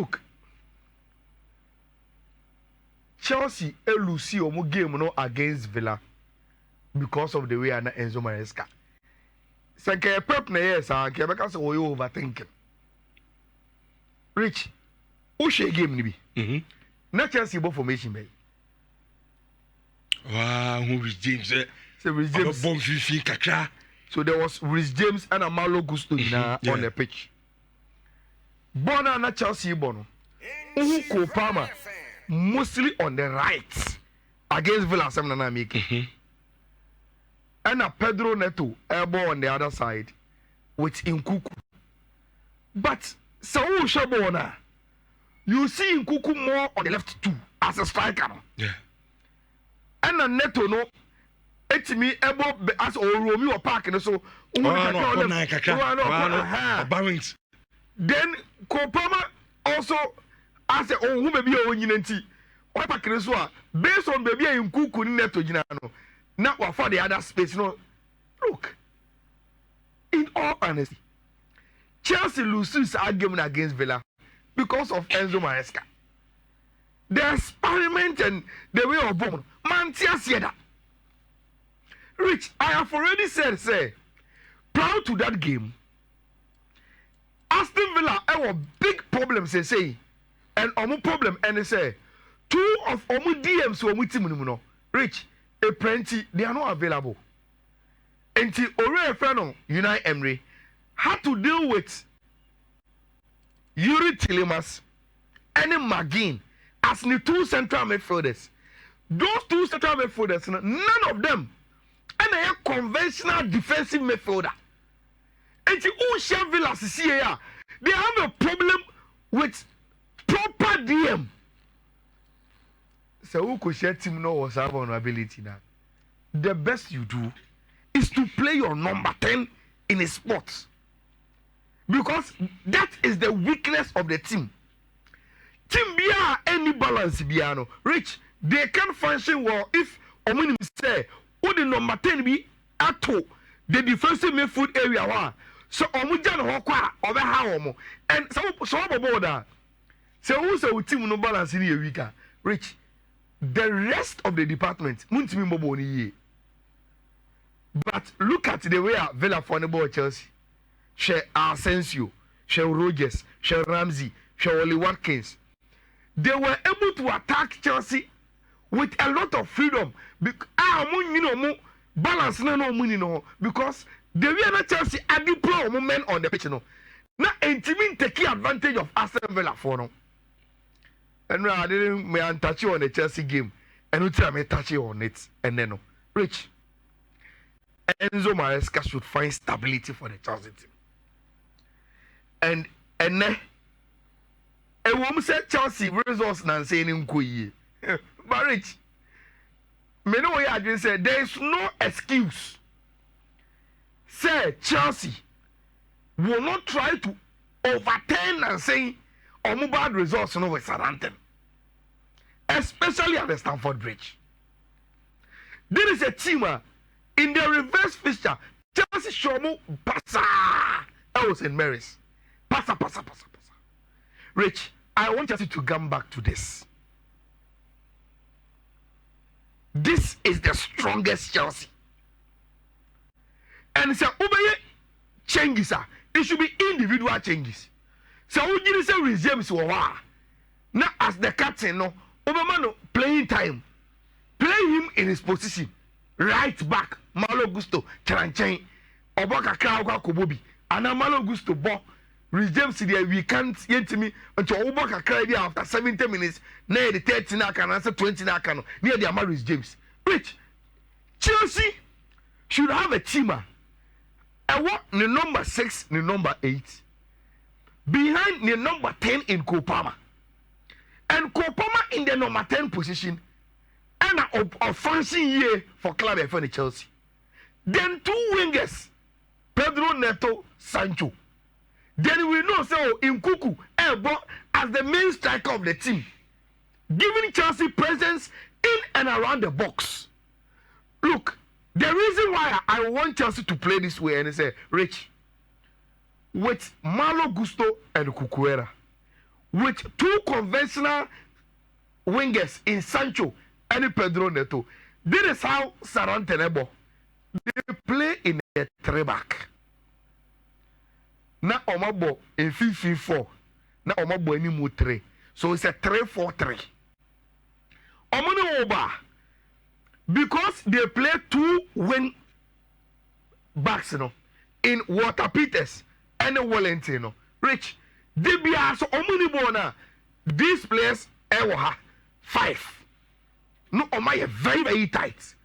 Look, Chelsea lose omo game no against Villa because of the way Enzo Maresca. Sanke Pep na yes, and Kebeka say we overthinking. Rich, who share game ni bi? Na Chelsea bo formation be. Wow, who is James? So Rich James. Bomb fifi kakra. So there was Rich James and Malo Gusto on the pitch. Bona na Chelsea bono. Uhu Kopama mostly on the right against Villa 7 na make. And a Pedro Neto elbow on the other side with Nkuku. But so Shabona, you see Nkuku more on the left too as a striker. Yeah. And a Neto no etimi elbow as Romeo Park and so then Kopama also as a who may be a winning based on baby Nkuku Neto Ginano. Now for the other space, no. Look, in all honesty, Chelsea loses argument against Villa because of Enzo Maresca. The experiment and the way of bomb, man, that. Rich, I have already said, say, prior to that game, Aston Villa have a big problem, say, and omu problem, and they say, two of omu DMs were with him, Rich. A plenty, they are not available. Until Ore Freno, Unai Emery, had to deal with Yuri Tielemans and McGinn as the two central midfielders. Those two central midfielders, none of them are a conventional defensive midfielder. Until Usha Villa CCA, they have a problem with proper DM. So who could share team no was have vulnerability now? The best you do is to play your number 10 in a sport. Because that is the weakness of the team. Team bia any balance biano. Rich, they can function well if Omunim say who the number 10 be at the defensive midfield area wa. So Omujan Hokwa over how and so border. So who say team no balance in a weaker? Rich. The rest of the department, but look at the way Villa for the ball Chelsea. Share Asensio, share Rogers, share Ramsey, share Oli Watkins. They were able to attack Chelsea with a lot of freedom. Balance no money no because the way that Chelsea are the pro men on the pitch no. Now, intimate taking advantage of Aston Villa for no. And I didn't touch you on the Chelsea game. And we tell me touch you on it. And then, Rich, Enzo Maresca should find stability for the Chelsea team. And then, a woman said Chelsea results and saying in Kuyi. But Rich, me know what I just said. There is no excuse. Say Chelsea will not try to overturn and say bad results with Southampton. Especially at the Stamford Bridge. There is a team in the reverse fixture. Chelsea Shomu Passa. I was in Mary's. Passa. Rich, I want Chelsea to come back to this. This is the strongest Chelsea. And it's a changes. It should be individual changes. So we didn't say with James Wawa. Now as the captain, no, Obama playing time. Play him in his position. Right back, Malo Gusto, Charanchain, Obaka Krawa Kobobi, and Malo Gusto Bo. With James there, we can't get to me until Obaka Krawa after 70 minutes, near the 30 Nakan, answer 20 Nakan, near the Amaris James. Rich, Chelsea should have a teamer. I want the number 6, the number 8. Behind the number 10 in Kopama. And Kopama in the number 10 position. And a fancy year for club for the Chelsea. Then 2 wingers. Pedro Neto, Sancho. Then we know so in Kuku as the main striker of the team. Giving Chelsea presence in and around the box. Look, the reason why I want Chelsea to play this way and I say, Rich, with Malo Gusto and Cucuera, with two conventional wingers in Sancho and Pedro Neto. This is how Southampton they play in a 3-back. Na omabo in 5-4. Na omabo any more 3. So it's a 3-4-3. Omoni Oba, because they play two wing backs, in Walter Peters and Wellington, Rich, they be also omoni bona. These players, 5. No, Omaya very, very tight.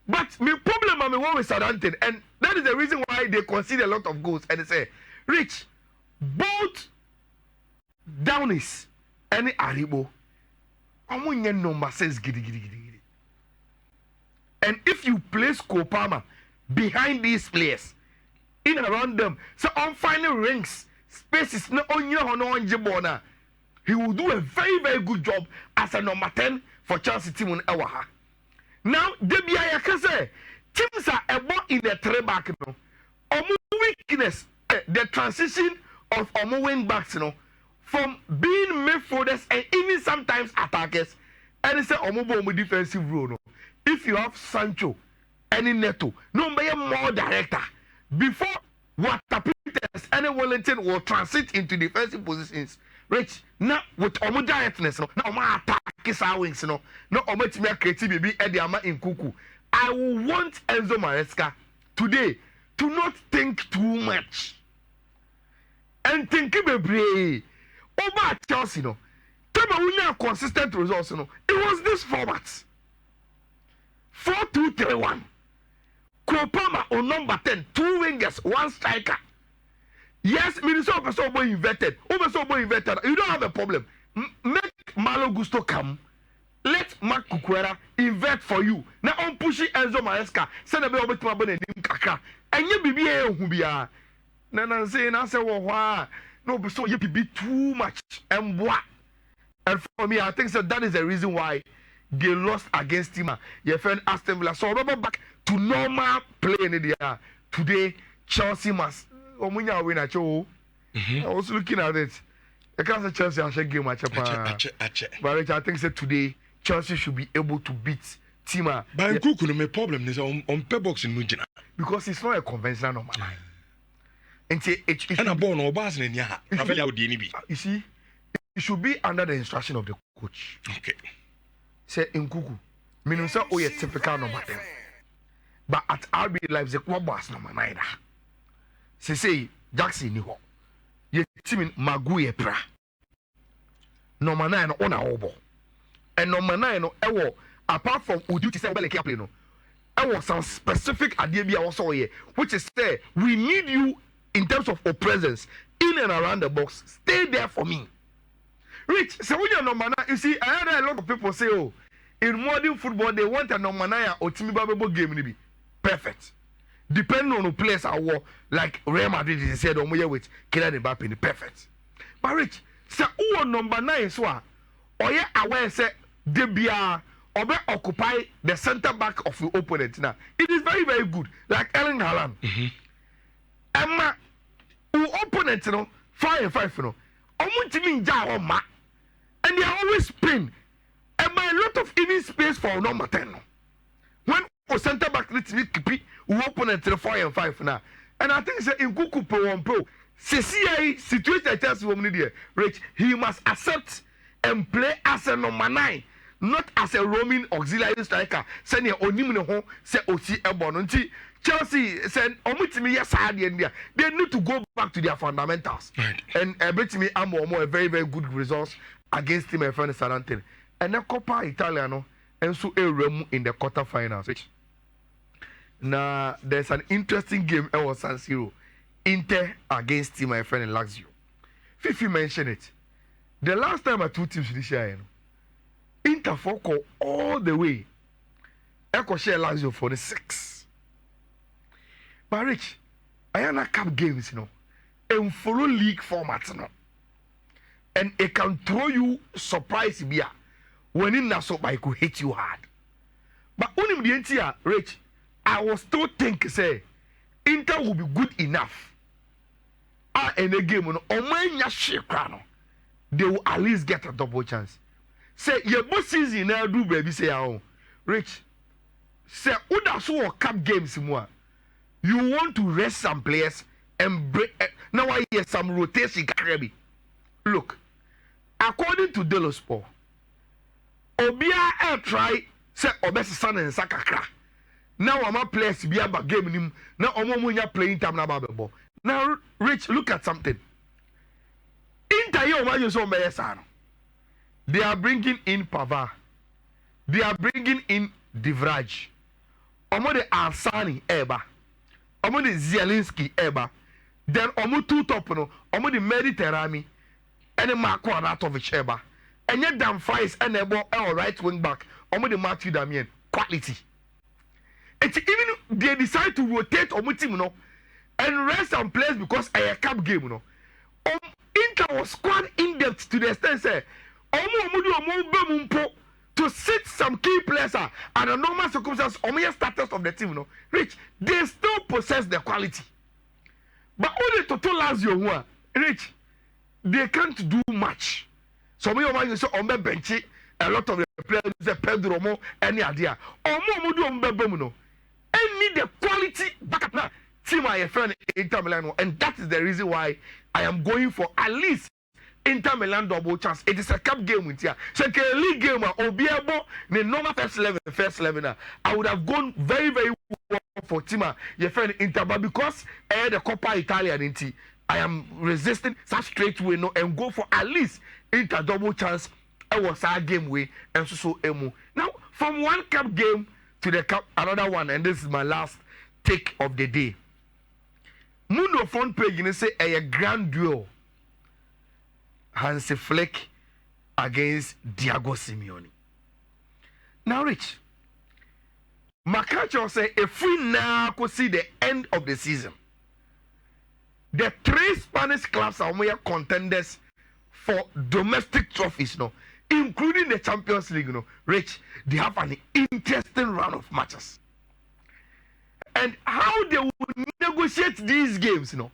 But my problem I'm one with Southampton, and that is the reason why they concede a lot of goals. And they say, Rich, both Downies and Aribo, I'm number 6 giddy. And if you place Kopama behind these players, in around them, so on final rings, spaces, no on your on Jibona, he will do a very, very good job as a number 10 for Chelsea team on Ewaha. Now, Debia Yakase, teams are about in the 3-back, Omu weakness, the transition of Omu wing backs, from being midfielders and even sometimes attackers, and it's a Omu defensive role. If you have Sancho and Neto, no more director. Before Walter Peters and Wellington will transit into defensive positions, Rich, now with Omu directness, no Omu attack is our wings, no Omu to make creative baby Ediama in Kuku. I will want Enzo Maresca today to not think too much and think baby over Chelsea, tell me we have consistent results, it was this format 4-2-3-1. Kopama on number 10, 2 wingers, 1 striker. Yes, Minnesota person boy inverted. You don't have a problem. Make Malo Gusto come. Let Mark Cucurella invert for you. Now on pushing Enzo Maresca. Send a bit over to my bonnet kaka. And you be here who be a. Nana say na say wah. No, but so you be too much and what? And for me, I think so that is the reason why they lost against him. Your friend Aston Villa. So remember back to normal play in the today. Chelsea must. Omunya win at you. I was looking at it. I can't say Chelsea I should game match up. But I think that today Chelsea should be able to beat Tima. But Nkuku no problem is on pebox in Nujina. Because it's not a conventional normal. And a born or bars in ya. You see, it should be under the instruction of the coach. Okay. Say Nkuku. Meaning say oh yeah typical number 10. But at RB Leipzig what boss number 9. Say Jackson ni ho. Ye team Maguire pra. Number 9 on a obo. And number 9 no ewo apart from Uduti say Beleke play no. Ewo some specific idea bi also here which is say we need you in terms of your presence in and around the box. Stay there for me. Rich, so when you're number 9, you see I heard a lot of people say oh in modern football they want a number 9 or Timi Babebo game ni be perfect. Depending on the players I war, like Real Madrid is said on with Kylian Mbappe in the perfect. But Rich, say who number 9 so or yeah aware say Debia or be occupy the center back of your opponent now. It is very, very good. Like Erling Haaland. Emma who opponent 5-5 Omuntimi nja o ma. And they always spin. And by a lot of even space for number 10. When o center back let me keep who opponent 4-5 now. And I think say in Kuku pro 1 pro. CCA situation Chelsea woman there. Rich, he must accept and play as a number 9, not as a roaming auxiliary striker. Send your onimune home, say Osi Ebonunti. Chelsea said, Omutimi yes they need to go back to their fundamentals. Right. And me a very, very good results against him and friend Southampton. And the Coppa Italiano and so a room in the quarterfinals. Now there's an interesting game at San Siro. Inter against team my friend in Lazio. Fifi mentioned it. The last time I two teams this year, Inter focus all the way. Echo share Lazio for the 6. But Rich, Ayana Cup games, and follow league formats, and it can throw you surprise beer when in Nassau I could hit you hard. But only the entire Rich, I was still thinking say Inter will be good enough. In the game, on my shit, they will at least get a double chance. Say your boss season now do baby say Rich. Say Uda so cup games more. You want to rest some players and break. Now I hear some rotation. Look, according to Delosport, Obia try say Obesi San and Sakakra. Now I'm a players be about game him. Now I'm playing time now. Now, Rich, look at something. They are bringing in Pavard. They are bringing in Divraj. Omo de Arsani Eba. Omo de Zielinski Eba. Then Omo two top no. Omo de Mediterranean. And Marco Anatovic Eba. And yet damn fries and Ebo right wing back. Omo de Matthew Damien. Quality. It's even they decide to rotate Omo team no. And rest some players because a cup game no. Inter was squad in depth to the extent say to sit some key players and a normal circumstance status of the team no. Rich, they still possess the quality. But only to Lazio Rich, they can't do much. So me you say on bench a lot of the players say Pedro Mo any idea. Omo do no. And need the quality backup now. See my friend Inter Milan, and that is the reason why I am going for at least Inter Milan double chance. It is a cup game with you. So a league game or be able the normal first 11. I would have gone very, very well for Tima, your friend Inter, but because the Coppa Italia Inti, I am resisting such straight way no and go for at least Inter double chance. I was our game way and so emu. Now from one cup game to the cup another one, and this is my last take of the day. Mundo front page you say a grand duel. Hansi Flick against Diego Simeone. Now, Rich, Makacho say if we now could see the end of the season, the 3 Spanish clubs are more contenders for domestic trophies, no, including the Champions League, no. Rich, they have an interesting round of matches. And how they will negotiate these games, you know.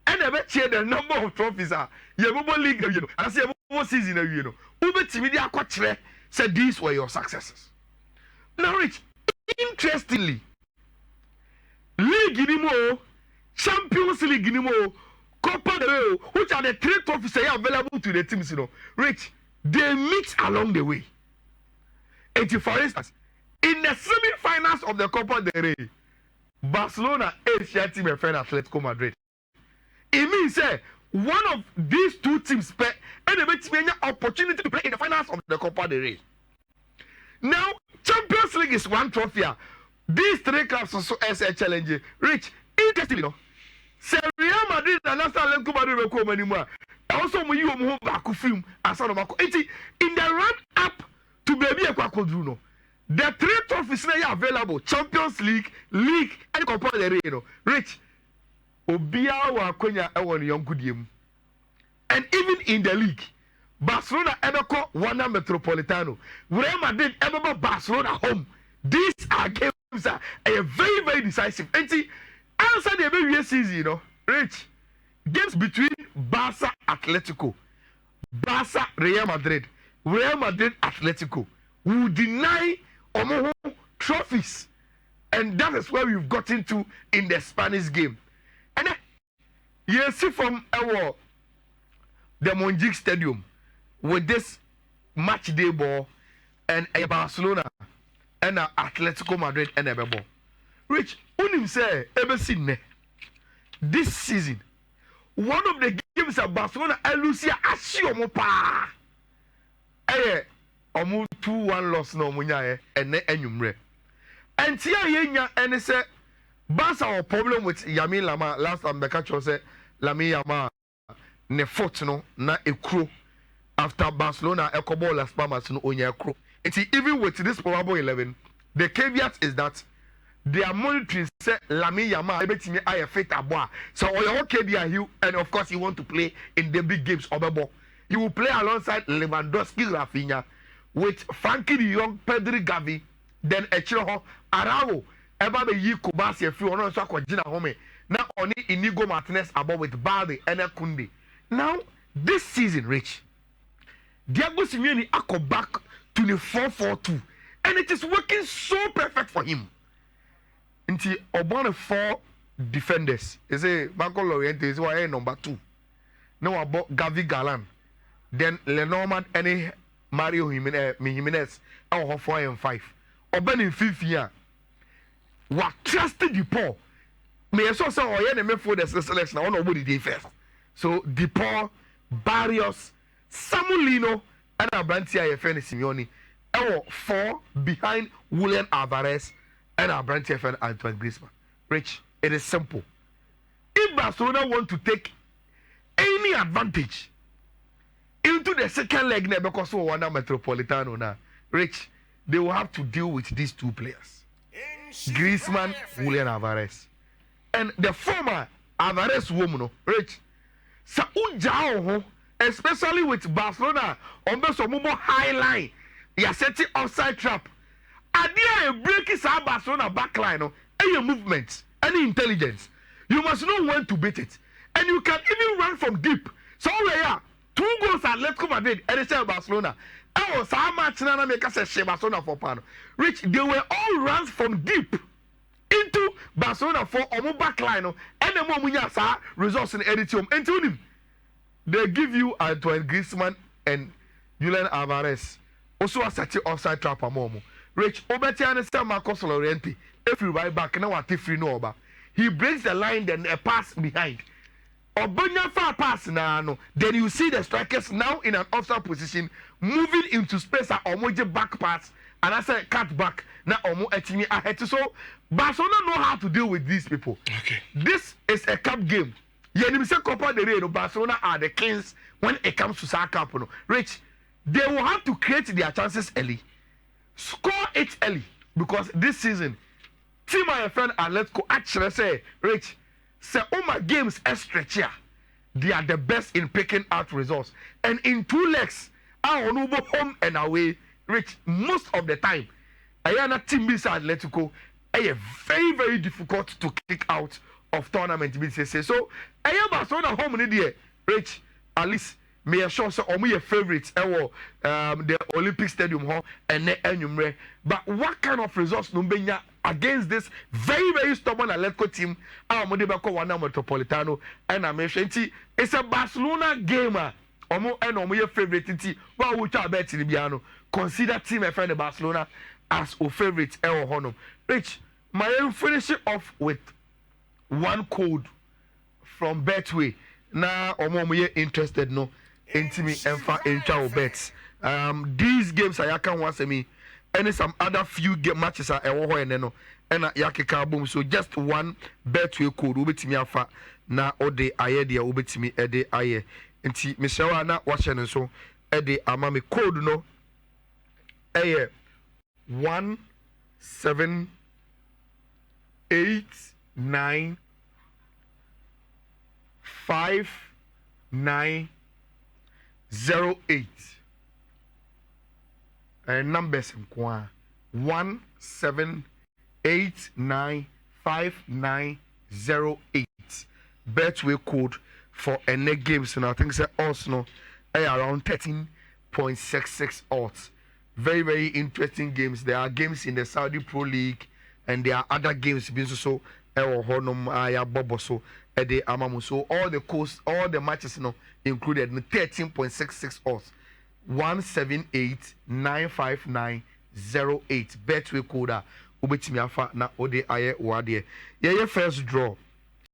And I bet you the number of trophies are Yabobo League, you know, and I say Yabobo season, you know. Ube Timidia Quatre said these were your successes. Now, Rich, interestingly, League Inimo, Champions League Inimo, Copa del Rey, which are the 3 trophies that are available to the teams, you know. Rich, they meet along the way. And for instance, in the semi-finals of the Copa del Rey, Barcelona Asia team and friend Atletico Madrid. It means one of these 2 teams and they make an opportunity to play in the finals of the Copa del Rey. Now, Champions League is 1 trophy. These 3 clubs also as a challenge. Rich, interestingly, you know, Real Madrid and Atletico Madrid will come anymore. Also, when you move back to film, as in the run up to baby a quadruno. The 3 trophies are available: Champions League, and Copa del Rey. You know, Rich, Obia wa Konya ewon yonkudiem. And even in the league, Barcelona ebeko Wanda Metropolitano, Real Madrid ebeko Barcelona home. These are games that are very, very decisive. And see, outside the very season, you know, Rich, games between Barca Atletico, Barca Real Madrid, Real Madrid Atletico will deny Omo trophies, and that is where we've got into in the Spanish game. And you see from the Montjuic Stadium with this match day ball and Barcelona and Atletico Madrid and a ball. Rich, unim say ever seen this season one of the games at Barcelona and Lucia Asiomo pa. Omu 2-1 loss no munya ene enyumre. And tia yenya ene say Barca have problem with Lamine Yamal. Last time Bekacho said Lamine Yamal ne foot no na ekro after Barcelona ekobo Las Palmas no onya ekro. Even with this probable 11, the caveat is that they are monitoring say Lamine Yamal ebetimi aye fit aboa. So oyo okay there you, and of course you want to play in the big games obebo. He will play alongside Lewandowski, Rafinha, with Frankie de Jong, Pedri, Gavi, then Echiro, Arao, Eba be yi Kubasi, if you want to Gina Home. Now only Inigo Martinez above with Balde and Kundi. Now this season, Rich, Diego Simeone ako back to the 4-4-2 and it is working so perfect for him. Nti obon 4 defenders. Is a Marco Llorente is why number 2. Now about Gavi Galan. Then Lenormand and Mario Jimenez our 4 and 5. Oben in 5th year. What trusted the poor. Me so say oye na me for the selection on nobody dey first. So DePaul, Barrios, Samulino, and Abrantia Yefen Simeone. 4 behind Julian Alvarez and Abrantia Yefen Antoine Griezmann. Rich, it is simple. If Barcelona want to take any advantage into the second leg, because we want Metropolitano now, Rich, they will have to deal with these 2 players. Griezmann, Julian Alvarez. And the former Alvarez woman, Rich, sa unjao, especially with Barcelona on the Somumo high line, you are setting offside trap. Adia breaking sa Barcelona backline, any movements, any intelligence. You must know when to beat it. And you can even run from deep. So yeah, 2 goals at Atletico Madrid and they say Barcelona. I was how much Nana make us say Barcelona for Pano. Rich, they were all runs from deep into Barcelona for Omo backline. And the moment results in editing. Until him, they give you Antoine Griezmann and Julian Alvarez. Also a such offside trap amomo. Rich, Obetian and Marcos Llorente. If you right back, now what if you know about? He breaks the line, then a pass behind. Obonya far pass now. Then you see the strikers now in an offside position, moving into space at Omoje back pass, and I said cut back. Now Omo etimi ahead. So Barcelona know how to deal with these people. Okay. This is a cup game. Yenimse Copa del Rey, Barcelona are the kings when it comes to Soccer Cup. Rich, they will have to create their chances early, score it early, because this season, team my friend Atletico actually say, Rich, say my games are stretch here. They are the best in picking out results. And in 2 legs, our home and away, Rich, most of the time, Ayana team is Atletico, are very, very difficult to kick out of tournament. So, Ayana Barcelona home in the Rich, at least, me assure so your favorites the Olympic Stadium hall and enyumre. But what kind of results Numbenya against this very, very stubborn Atletico team? Our Modebako Wana Metropolitano and I'm it's a Barcelona gamer. Omo your favorite team. Well, which I bet in Biano. Consider team friend of Barcelona as your favorite honor. Rich, my finish it off with one code from Betway. Now omo interested no. Intimi Enfa Encha bets. These games are yakan once me and some other few game matches are ewo and no and yakeka boom. So just one Betway code ubetimi afa na ode aye dia ubetimi ede aye. Nti Michelle na watching so ede amame code no aye 17895908 and numbers in 17895908 Betway code for any games and I think say also around 13.66 odds. Very, very interesting games. There are games in the Saudi Pro League and there are other games being so honum aya bobo so ede amamu. So all the matches included in 13.66 odds. 17895908 Betway code ubetimi afa na ode aye wade. Ye first draw